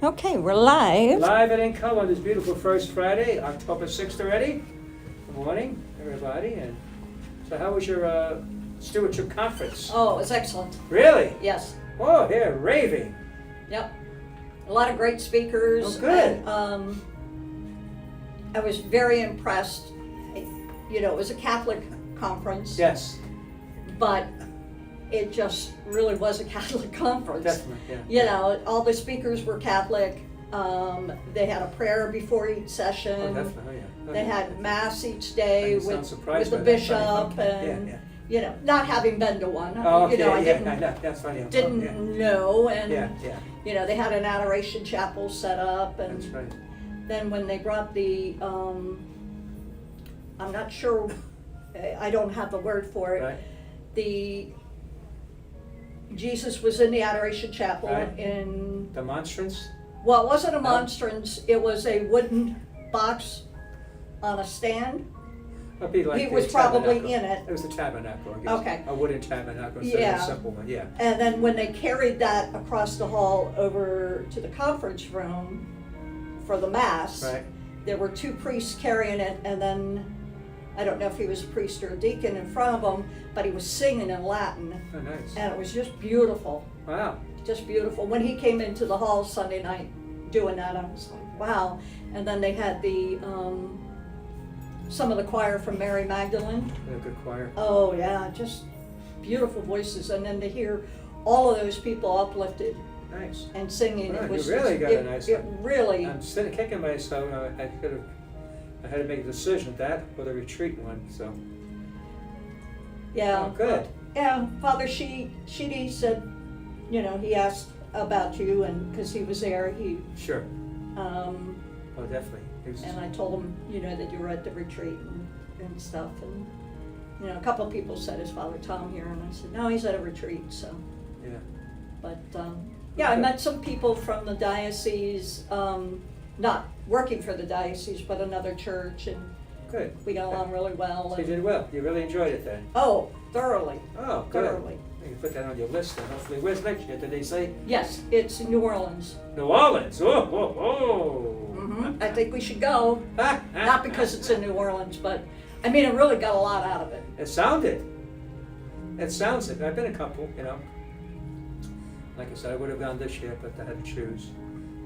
Okay, we're live. Live and in color on this beautiful first Friday, October 6th already. Good morning, everybody. And so how was your stewardship conference? Oh, it was excellent. Really? Yes. Oh, here, raving. Yep. A lot of great speakers. Oh, good. And, I was very impressed. You know, it was a Catholic conference. Yes. But it just really was a Catholic conference. Definitely, yeah. You know, all the speakers were Catholic. They had a prayer before each session. Oh, definitely, yeah. They had mass each day with surprised the by that. bishop Okay. and, Yeah. you know, not having been to one. Oh, okay, you know, I yeah, didn't, I know. That's funny. didn't know, and Yeah, yeah, you know, they had an adoration chapel set up, and that's right. then when they brought the, I'm not sure, I don't have the word for it. Right. The Jesus was in the adoration chapel Right. in, The monstrance? well, it wasn't a No. monstrance, it was a wooden box on a stand. It'd be like He the was probably tabernacle. in it. It was the tabernacle, I guess. Okay. A wooden tabernacle instead Yeah. of a simple one, yeah. And then when they carried that across the hall over to the conference room for the mass, Right. there were two priests carrying it, and then, I don't know if he was a priest or a deacon in front of him, but he was singing in Latin, Oh, nice. and it was just beautiful, Wow. just beautiful. When he came into the hall Sunday night doing that, I was like, wow. And then they had the, some of the choir from Mary Magdalene. Yeah, good choir. Oh yeah, just beautiful voices, and then to hear all of those people uplifted Nice. and singing, Wow, it you was really just, got a nice it one. really, I'm sitting kicking myself. I had to make a decision that or the retreat one. So yeah. oh, good. Yeah, Father Sheedy said, you know, he asked about you, and because he was there, he, Sure. um, Oh, definitely. It was, and I told him, you know, that you were at the retreat and stuff, and you know, a couple of people said, "Is Father Tom here?" And I said, "No, he's at a retreat." So, yeah. but yeah, I Okay. met some people from the diocese, not working for the diocese, but another church, and Good. we got along really well. So you And, did well. You really enjoyed it then. oh, thoroughly, Oh, good. thoroughly. You can put that on your list then. Hopefully, where's next year? Did they say Yes, it's New Orleans. New Orleans? Oh, whoa, whoa. I think we should go. Not because it's in New Orleans, but I mean, I really got a lot out of it. It sounded. It sounds it. I've been a couple, you know. Like I said, I would have gone this year, but I had to choose.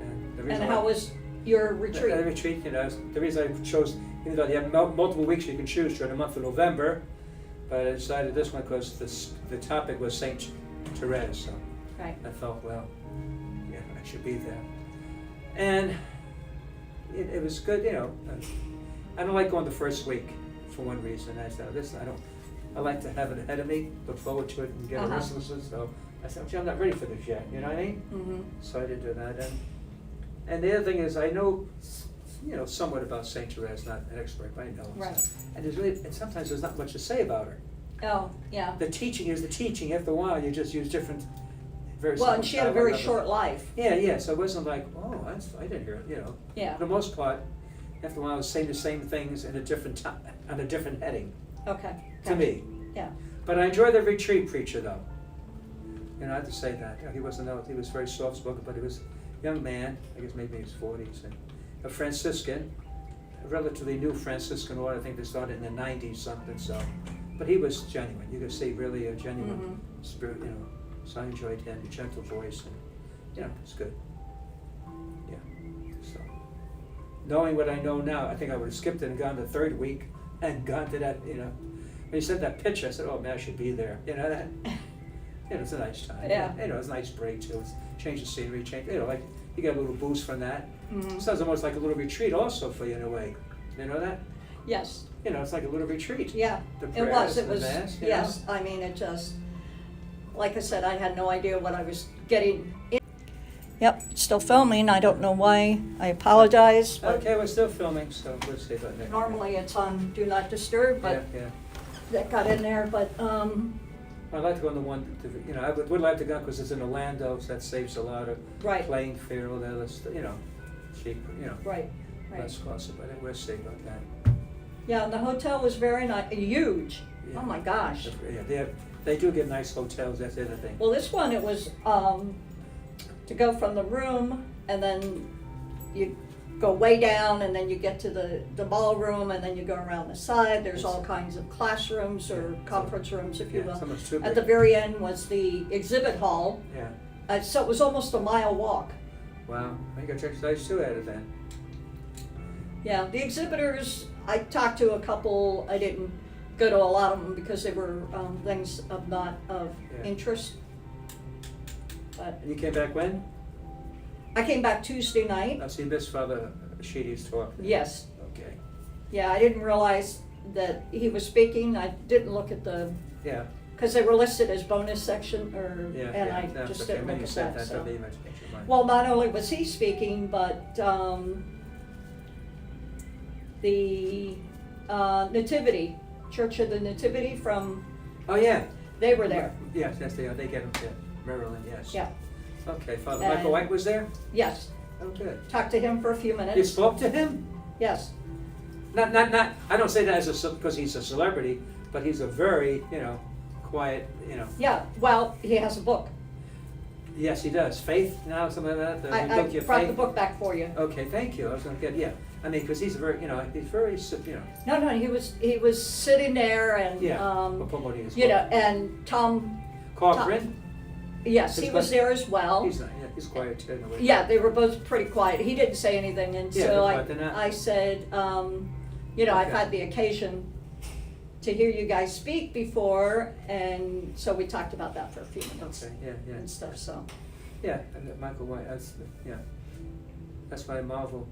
And the reason And why- how was your The retreat? retreat, you know, the reason I chose, even though you have multiple weeks you can choose during the month of November, but I decided this one because the topic was Saint Therese, so Right. I thought, well, yeah, I should be there. And it was good, you know. I don't like going the first week for one reason. I like to have it ahead of me, look forward to it, and get a restlessness. So I said, gee, I'm not ready for this yet. You know what I mean? Mm-hmm. So I did do that. And the other thing is, I know, you know, somewhat about Saint Therese, not an expert, but I know. Right. And and sometimes there's not much to say about her. Oh, yeah. The teaching is the teaching. After a while, you just use different, very. Well, and simple she had a style very of- short life. Yeah, yeah. So it wasn't like, oh, I didn't hear it. You know. Yeah. For the most part, after a while, I was saying the same things in a different time, on a different heading. Okay. To me. Yeah. But I enjoyed the retreat preacher, though. You know, I have to say that. You know, he was very soft-spoken, but he was a young man, I guess maybe in his 40s, and a Franciscan, a relatively new Franciscan order. I think they started in the 90s something, so. But he was genuine. You could see really a genuine spirit, you know. So I enjoyed him, a gentle voice, and, you know, it's good. Yeah, so. Knowing what I know now, I think I would have skipped it and gone the third week and gone to that, you know. When he sent that picture, I said, oh man, I should be there. You know, that, you know, it's a nice time. Yeah. You know, it's a nice break too. It's change the scenery, you know, like you get a little boost from that. Mm-hmm. Sounds almost like a little retreat also for you in a way. You know that? Yes. You know, it's like a little retreat. Yeah. The It prayers, was. It the was. mass, you Yes. I mean, it just. Like I said, I had no idea what I was getting. Yep. Still filming. I don't know why. I apologize. know? Okay, we're still filming, so we'll see about that. Normally it's on Do Not Disturb, but yeah. that got in there. But I'd like to go on the one, you know, I would like to go because it's in Orlando, so that saves a lot of right. plane fare, all that other stuff, you know, cheaper, you know, Right. Right. less costly, but we'll see about that. Yeah, and the hotel was very nice. Huge. Yeah. Oh my gosh. Yeah, they do get nice hotels, that's the other thing. Well, this one, it was to go from the room and then you go way down, and then you get to the ballroom, and then you go around the side. There's all kinds of classrooms or conference rooms, if you will. Almost too At big. the very end was the exhibit hall, Yeah. so it was almost a mile walk. Wow. I got to exercise too out of that. Yeah, the exhibitors, I talked to a couple. I didn't go to a lot of them because they were things of not of interest. But And you came back when? I came back Tuesday night. I see Miss Father Sheedy's talk. Yes. Okay. Yeah, I didn't realize that he was speaking. I didn't look at the, Yeah. because they were listed as bonus section, Yeah. and yeah. I That's just okay. didn't When look you at said that. So. that image changed your mind. Well, not only was he speaking, but the Nativity, Church of the Nativity from, Oh yeah. they were there. Yes, yes, they are. They get them to Maryland. Yes. Yeah. Okay. Father And- Michael White was there. Yes. Oh, good. Talked to him for a few You minutes. spoke to him? Yes. Not. I don't say that as because he's a celebrity, but he's a very, quiet, Yeah. Well, he has a book. Yes, he does. Faith now, something like that. I Book Your brought Faith. the book back for you. Okay, thank you. I was going to get I mean, because he's a very, he's very, No, he was sitting there and we're promoting his you know, book. and Tom. Cochran. Yes, His he was book- there as well. He's not. Yeah, he's quiet too in a way. Yeah, they were both pretty quiet. He didn't say anything, and Yeah, so they're quiet, they're not. I said, I've Okay. had the occasion to hear you guys speak before, and so we talked about that for a few minutes Okay. Yeah. and stuff. So Yeah. And Michael White. That's why I marvel.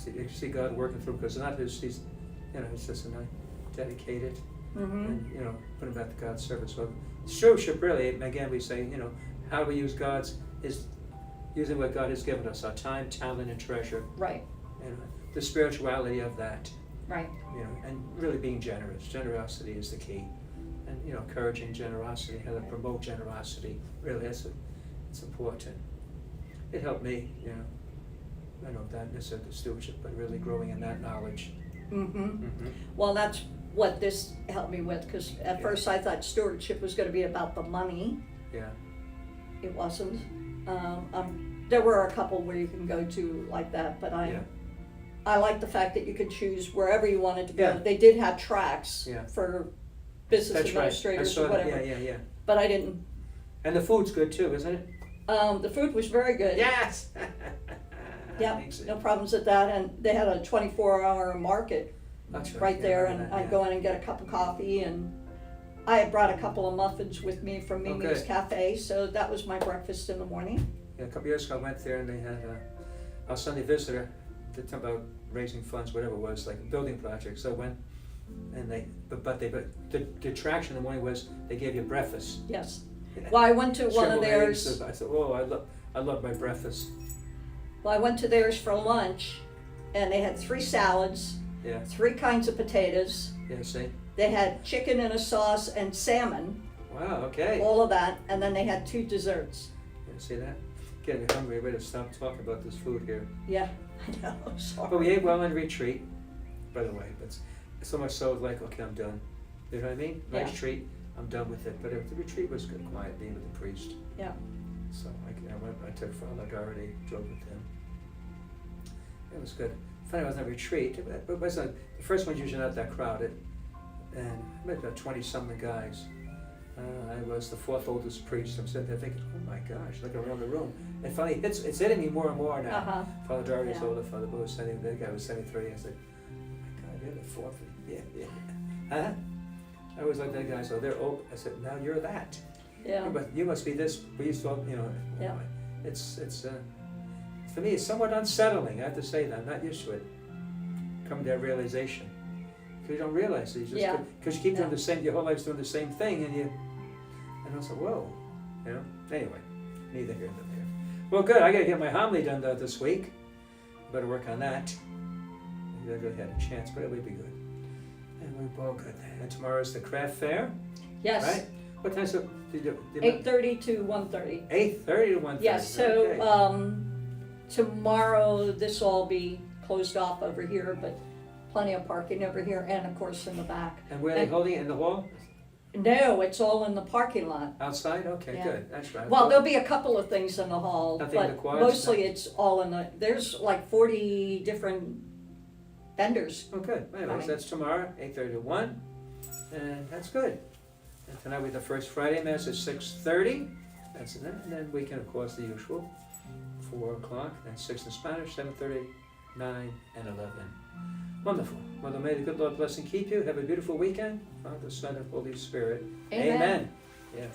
You see God working through because not his. He's just a nice, dedicated. And put him back to God's service. So stewardship really, again, we say, how we use God's is using what God has given us, our time, talent, and treasure. right, The spirituality of that, right, and really being generous. Generosity is the key, and encouraging generosity, how to promote generosity. Really, it's important. It helped me, I know that this is the stewardship, but really growing in that knowledge. Well, that's what this helped me with, because at Yeah. first I thought stewardship was going to be about the money. Yeah. It wasn't. There were a couple where you can go to like that, but Yeah. I like the fact that you could choose wherever you wanted to go. Yeah. They did have tracks Yeah. for business That's right. I administrators saw or that. whatever, Yeah. but I didn't. And the food's good too, isn't it? The food was very good. Yes. Yeah, Makes it- no problems with that, and they had a 24-hour market That's right yeah, there, I remember and that, I'd yeah. go in and get a cup of coffee, and I had brought a couple of muffins with me from Oh, Mimi's good. Cafe, so that was my breakfast in the morning. Yeah, a couple years ago, I went there and they had our Sunday visitor. They talked about raising funds, whatever it was, like building projects. So I went, and the attraction in the morning was they gave you breakfast. Yes. Well, I went to one of Scrambled theirs. eggs. I said, I love my breakfast. Well, I went to theirs for lunch, and they had 3 salads, Yeah, 3 kinds of potatoes. yeah. See, They had chicken in a sauce and salmon, wow, okay. all of that, and then they had 2 desserts. Yeah, see that? Getting me hungry. I better stop talking about this food here. Yeah, I know. Sorry. But we ate well in retreat, by the way. But so much so, like, okay, I'm done. You know what I mean? Nice Yeah. treat. I'm done with it. But the retreat was good, quiet, being with the priest. Yeah. So I took Father Doherty, drove with him. It was good. Funny, I was on a retreat. It wasn't, the first one's usually not that crowded. And I met about 20-something guys. I was the 4th oldest priest. I'm sitting there thinking, oh my gosh, looking around the room. And finally, it's hitting me more and more now. Uh-huh. Father Doherty's Yeah. older, Father Bo was 70, the guy was 73. I said, oh my God, you're the 4th. Yeah. Huh? I always like that guy, so they're old. I said, now you're that. Yeah. You must be this priest, Yeah. It's for me, it's somewhat unsettling. I have to say that. I'm not used to it. Coming to that realization. Because you don't realize it. Yeah. Because you keep doing Yeah. the same, your whole life's doing the same thing, and I was like, whoa. Anyway, neither here nor there. Well, good. I got to get my homily done this week. Better work on that. I really had a chance, but it would be good. And we're all good. And tomorrow's the craft fair, Yes. right? What time so did you? 8:30 to 1:30. 8:30 to 1:30. Yes, so Okay. tomorrow this will all be closed off over here, but plenty of parking over here and of course in the back. And where are they holding it? In the hall? No, it's all in the parking lot. Outside? Okay, Yeah. good, that's right. Well, there'll be a couple of things in the hall, Nothing in the but quads? mostly No. it's all in the, there's like 40 different vendors. Oh, good, anyways, Coming. that's tomorrow, 8:30 to 1, and that's good. And tonight we have the first Friday Mass at 6:30, that's it, and then we can, of course, the usual, 4 o'clock, then 6 in Spanish, 7:30, 9, and 11. Wonderful. Well, may the good Lord bless and keep you. Have a beautiful weekend. Father, Son, and Holy Spirit. Amen. Yeah.